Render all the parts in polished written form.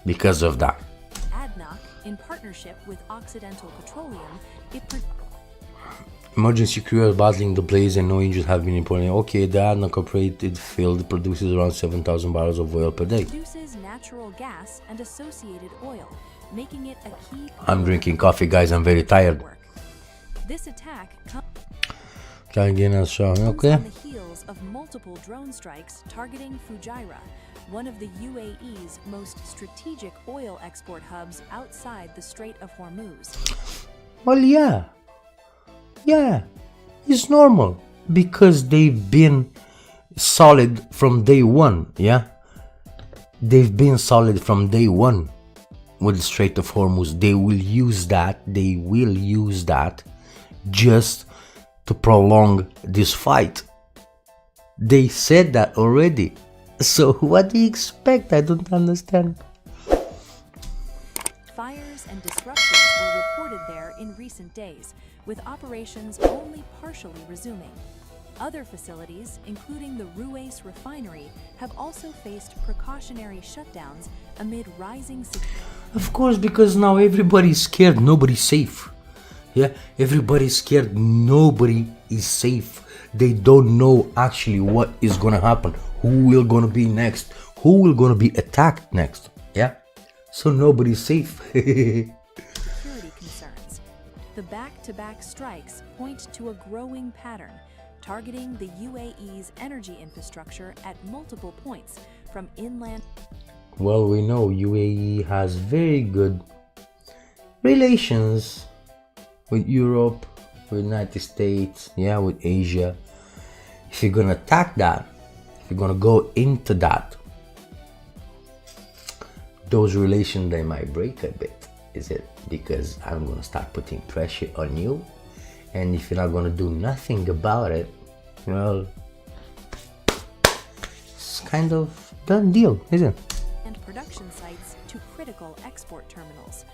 because of that. ADNOC, in partnership with Occidental Petroleum, Emergency crews battling the blaze and no injuries have been reported. Okay, the ADNOC operated field produces around 7,000 barrels of oil per day. produces natural gas and associated oil, making it a key. I'm drinking coffee, guys. I'm very tired. This attack comes Okay. on the heels of multiple drone strikes targeting Fujairah, one of the UAE's most strategic oil export hubs outside the Strait of Hormuz. Well, yeah, it's normal because they've been solid from day one. They've been solid from day one with the Strait of Hormuz. They will use that just to prolong this fight. They said that already. So what do you expect? I don't understand. Fires and disruptions were reported there in recent days, with operations only partially resuming. Other facilities, including the Ruwais refinery, have also faced precautionary shutdowns amid rising security. Of course, because now everybody's scared, nobody's safe. Everybody's scared, nobody is safe. They don't know actually what is gonna happen, who will gonna be next, who will gonna be attacked next. So nobody's safe. Security concerns. The back-to-back strikes point to a growing pattern, targeting the UAE's energy infrastructure at multiple points, from inland. Well, we know UAE has very good relations with Europe, with United States, with Asia. If you're gonna attack that, if you're gonna go into that, those relations, they might break a bit. Is it because I'm gonna start putting pressure on you, and if you're not gonna do nothing about it, well, it's kind of done deal, isn't it? And production sites to critical export terminals.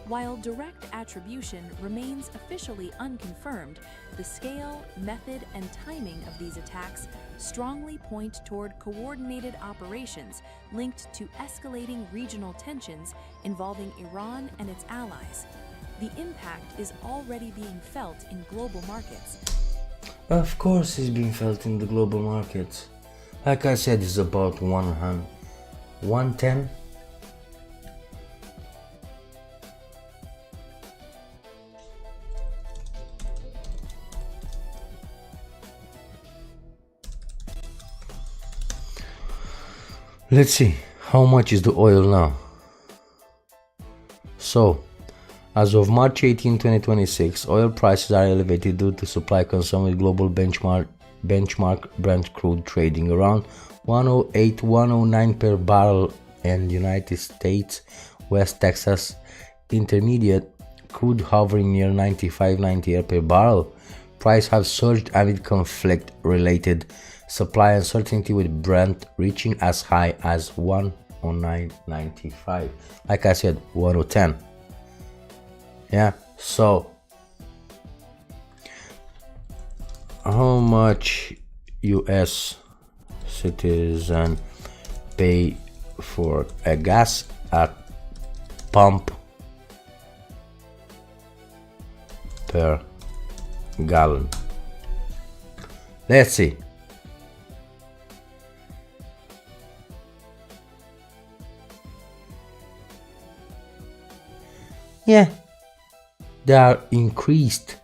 While direct attribution remains officially unconfirmed, the scale, method, and timing of these attacks strongly point toward coordinated operations linked to escalating regional tensions involving Iran and its allies. The impact is already being felt in global markets. Of course it's being felt in the global markets. Like I said, it's about 110. Let's see, how much is the oil now? So, as of March 18, 2026, oil prices are elevated due to supply concern with global benchmark Brent Crude trading around 108-109 per barrel, and United States West Texas Intermediate crude hovering near 95-98 per barrel. Prices have surged amid conflict-related supply uncertainty, with Brent reaching as high as 109.95. Like I said, 110. So how much US citizen pay for a gas at pump per gallon? Let's see. They are increased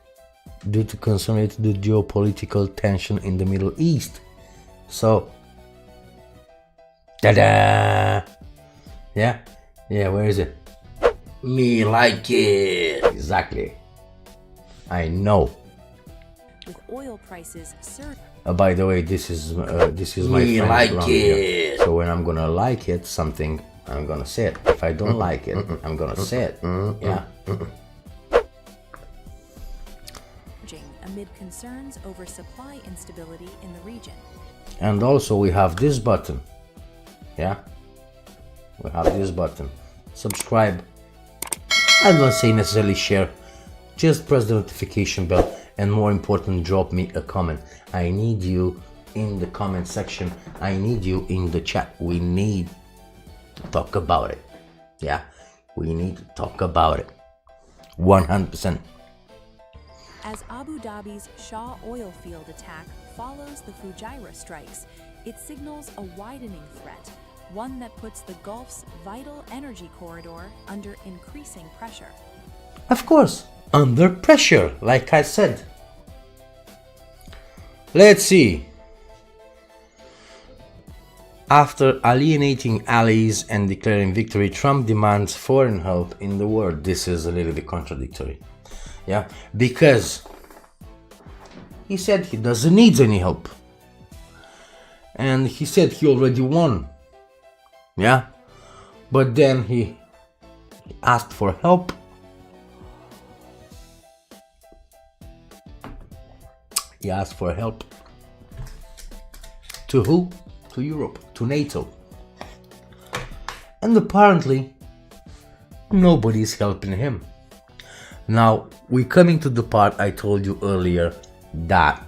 due to concern related to the geopolitical tension in the Middle East. So, ta-da! Where is it? Me like it. Exactly. I know. With oil prices surging. By the way, this is my friend like around here. So when I'm gonna like it something, I'm gonna say it. If I don't like it, I'm gonna say it. Amid concerns over supply instability in the region. And also we have this button. We have this button. Subscribe. I don't say necessarily share. Just press the notification bell, and more important, drop me a comment. I need you in the comment section. I need you in the chat. We need to talk about it. Yeah, we need to talk about it. 100%. As Abu Dhabi's Shah oil field attack follows the Fujairah strikes, it signals a widening threat, one that puts the Gulf's vital energy corridor under increasing pressure. Of course, under pressure, like I said. Let's see. After alienating allies and declaring victory, Trump demands foreign help in the world. This is a little bit contradictory. Yeah, because he said he doesn't need any help. And he said he already won. Yeah, but then he asked for help. He asked for help. To who? To Europe, to NATO. And apparently, nobody's helping him. Now, we're coming to the part I told you earlier that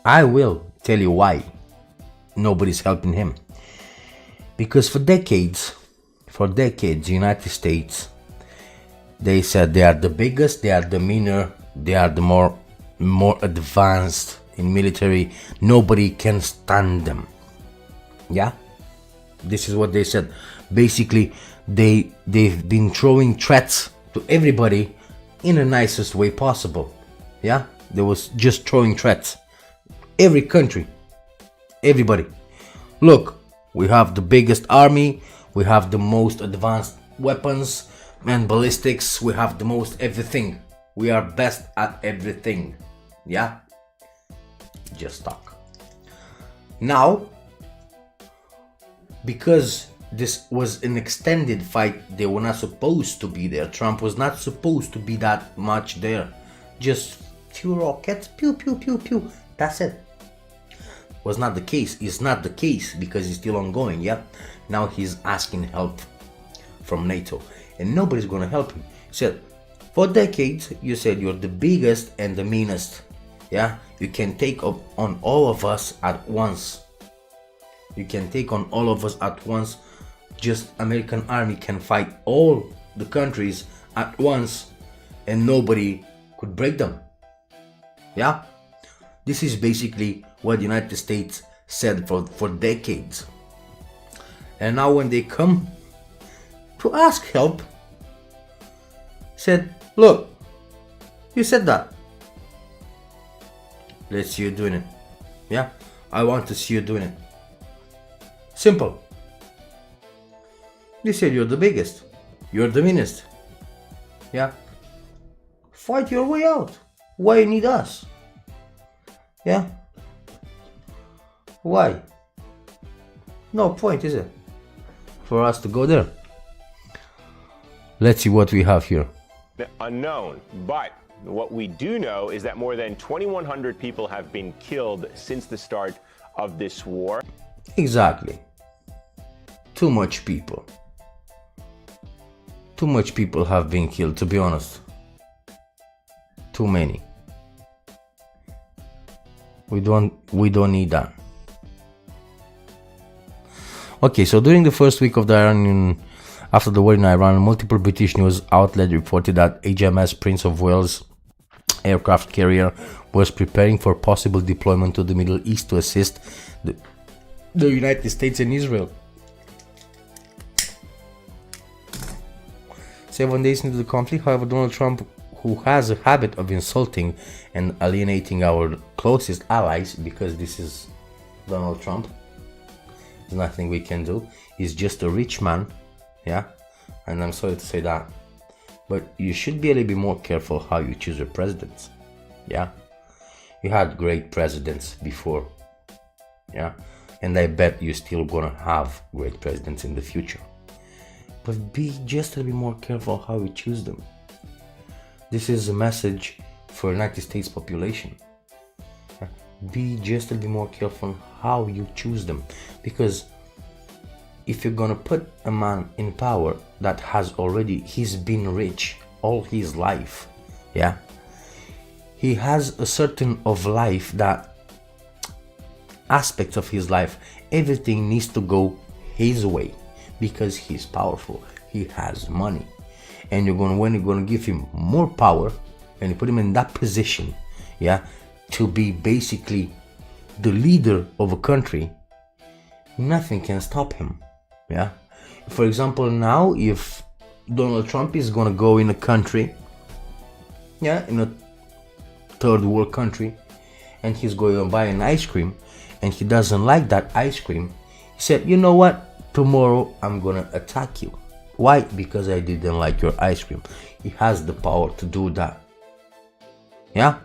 I will tell you why nobody's helping him. Because for decades, United States, they said they are the biggest, they are the meaner, they are the more advanced in military. Nobody can stand them. Yeah, this is what they said. Basically, they've been throwing threats to everybody in the nicest way possible. Yeah, they was just throwing threats. Every country, everybody. Look, we have the biggest army, we have the most advanced weapons and ballistics, we have the most everything. We are best at everything. Yeah, just talk. Now, because this was an extended fight, they were not supposed to be there. Trump was not supposed to be that much there. Just few rockets, pew pew pew pew. That's it. Was not the case. It's not the case because it's still ongoing. Yeah. Now he's asking help from NATO, and nobody's gonna help him. He said, for decades, you said you're the biggest and the meanest. Yeah. You can take up on all of us at once. You can take on all of us at once. Just American army can fight all the countries at once and nobody could break them. Yeah, this is basically what the United States said for decades. And now when they come to ask help, said, look, you said that. Let's see you doing it. Yeah, I want to see you doing it. Simple. They said you're the biggest, you're the meanest. Yeah. Fight your way out. Why you need us? Yeah. Why? No point, is it? For us to go there. Let's see what we have here. Unknown, but what we do know is that more than 2,100 people have been killed since the start of this war. Exactly. Too much people. Too much people have been killed, to be honest. Too many. We don't need that. Okay, so during the first week of the Iranian, after the war in Iran, multiple British news outlets reported that HMS Prince of Wales aircraft carrier was preparing for possible deployment to the Middle East to assist the United States and Israel. 7 days into the conflict, however, Donald Trump, who has a habit of insulting and alienating our closest allies, because this is Donald Trump, there's nothing we can do. He's just a rich man, yeah, and I'm sorry to say that, but you should be a little bit more careful how you choose your presidents. Yeah, you had great presidents before, yeah, and I bet you're still gonna have great presidents in the future. But be just a little bit more careful how you choose them. This is a message for the United States population. Be just a little bit more careful how you choose them, because if you're gonna put a man in power that he's been rich all his life, yeah, he has a certain of life, that aspects of his life, everything needs to go his way, because he's powerful, he has money. And when you're gonna give him more power and you put him in that position, yeah, to be basically the leader of a country, nothing can stop him. Yeah. For example, now if Donald Trump is gonna go in a country, yeah, in a third world country, and he's going to buy an ice cream, and he doesn't like that ice cream, he said, you know what, tomorrow I'm gonna attack you. Why? Because I didn't like your ice cream. He has the power to do that. Yeah.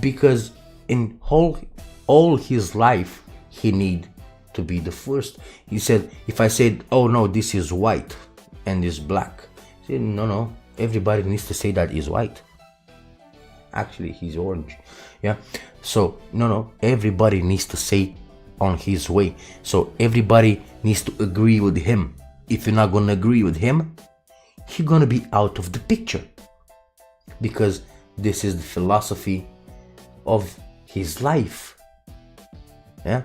Because in all his life, he need to be the first. He said, if I said, oh no, this is white and this black, he said, no, everybody needs to say that is white. Actually, he's orange. Yeah. So no, everybody needs to say on his way. So everybody needs to agree with him. If you're not gonna agree with him, you're gonna be out of the picture, because this is the philosophy of his life. Yeah.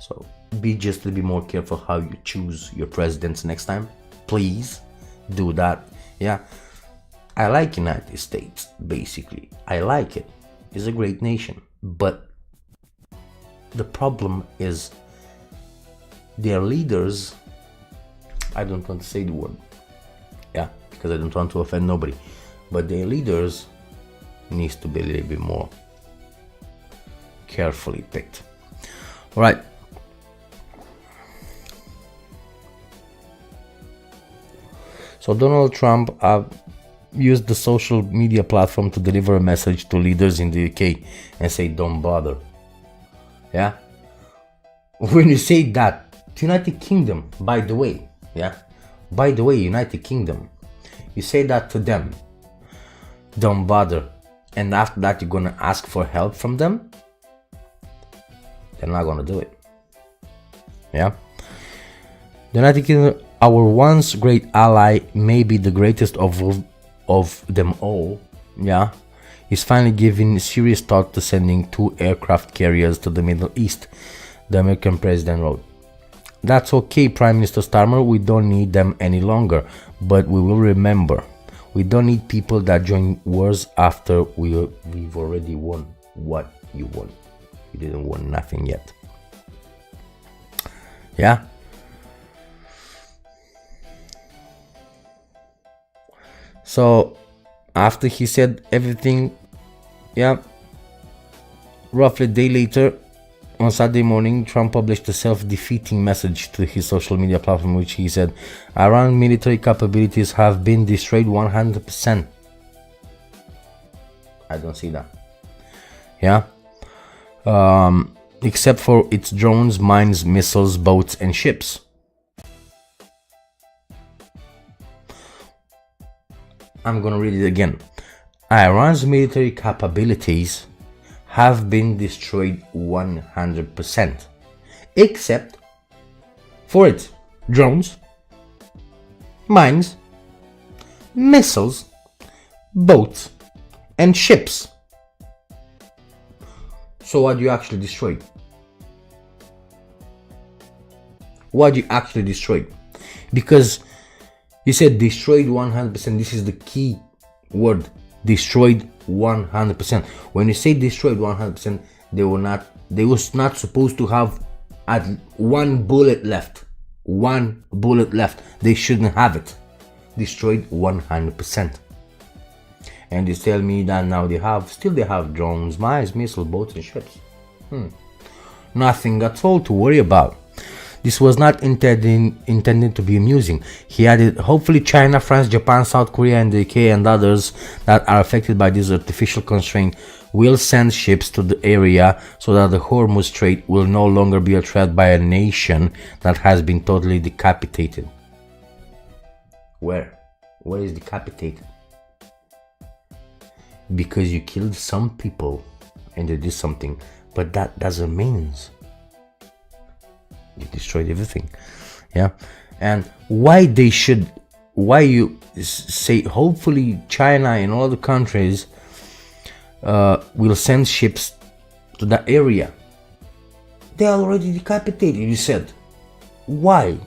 So be just a little bit more careful how you choose your presidents next time. Please do that. Yeah. I like United States, basically. I like it. It's a great nation. But the problem is their leaders, I don't want to say the word, yeah, because I don't want to offend nobody, but their leaders needs to be a little bit more carefully picked. All right. So Donald Trump used the social media platform to deliver a message to leaders in the UK and say, don't bother. Yeah. When you say that to United Kingdom, by the way, yeah, by the way, United Kingdom, you say that to them, don't bother, and after that you're gonna ask for help from them, they're not gonna do it. Yeah. The United Kingdom, our once great ally, maybe the greatest of them all, yeah, is finally giving serious thought to sending 2 aircraft carriers to the Middle East, the American president wrote. That's okay, Prime Minister Starmer, we don't need them any longer, but we will remember, we don't need people that join wars after we've already won what you won. You didn't win nothing yet. Yeah. So after he said everything, yeah, roughly a day later, on Saturday morning, Trump published a self-defeating message to his social media platform, which he said, Iran military capabilities have been destroyed 100%. I don't see that. Yeah. Except for its drones, mines, missiles, boats, and ships. I'm gonna read it again. Iran's military capabilities have been destroyed 100%, except for its drones, mines, missiles, boats, and ships. So what do you actually destroy? What do you actually destroy? Because you said destroyed 100%. This is the key word. Destroyed 100%. When you say destroyed 100%, they was not supposed to have one bullet left. One bullet left. They shouldn't have it. Destroyed 100%. And you tell me that now they have drones, mines, missiles, boats, and ships. Nothing at all to worry about. This was not intended to be amusing. He added, hopefully China, France, Japan, South Korea, and the UK and others that are affected by this artificial constraint will send ships to the area so that the Hormuz Strait will no longer be a threat by a nation that has been totally decapitated. Where? Where is decapitated? Because you killed some people and they did something, but that doesn't mean you destroyed everything. Yeah. And why you say hopefully China and all the countries will send ships to that area? They are already decapitated, you said. Why?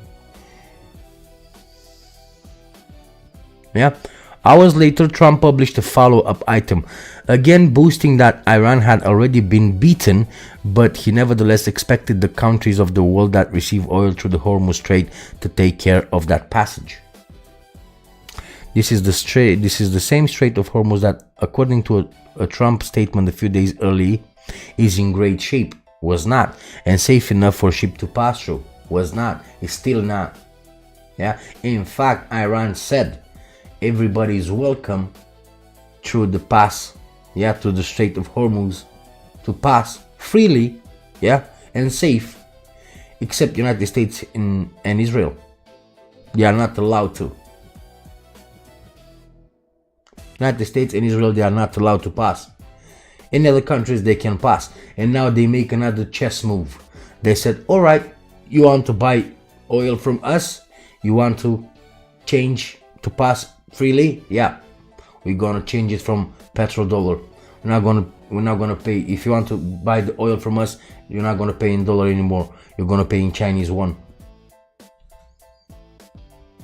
Yeah. Hours later, Trump published a follow-up item, again boasting that Iran had already been beaten, but he nevertheless expected the countries of the world that receive oil through the Hormuz Strait to take care of that passage. This is the same Strait of Hormuz that, according to a Trump statement a few days early, is in great shape. Was not, and safe enough for ship to pass through. Was not, is still not. Yeah. In fact, Iran said everybody is welcome through the pass, yeah, to the Strait of Hormuz, to pass freely, yeah, and safe, except United States and Israel. They are not allowed to. United States and Israel, they are not allowed to pass. In other countries they can pass, and now they make another chess move. They said, all right, you want to buy oil from us, you want to change to pass freely, yeah, we're gonna change it from petrodollar. We're not gonna pay. If you want to buy the oil from us, you're not gonna pay in dollar anymore, you're gonna pay in Chinese yuan.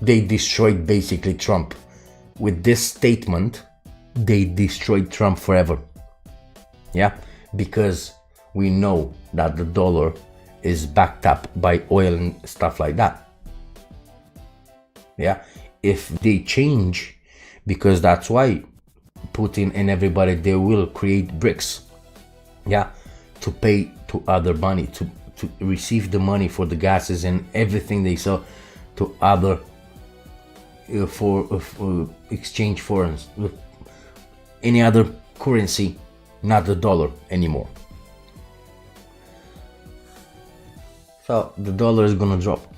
They destroyed basically Trump. With this statement, they destroyed Trump forever. Yeah, because we know that the dollar is backed up by oil and stuff like that. Yeah, if they change, because that's why Putin and everybody, they will create bricks, yeah, to pay to other money, to receive the money for the gases and everything they sell to other for exchange for any other currency, not the dollar anymore. So the dollar is gonna drop.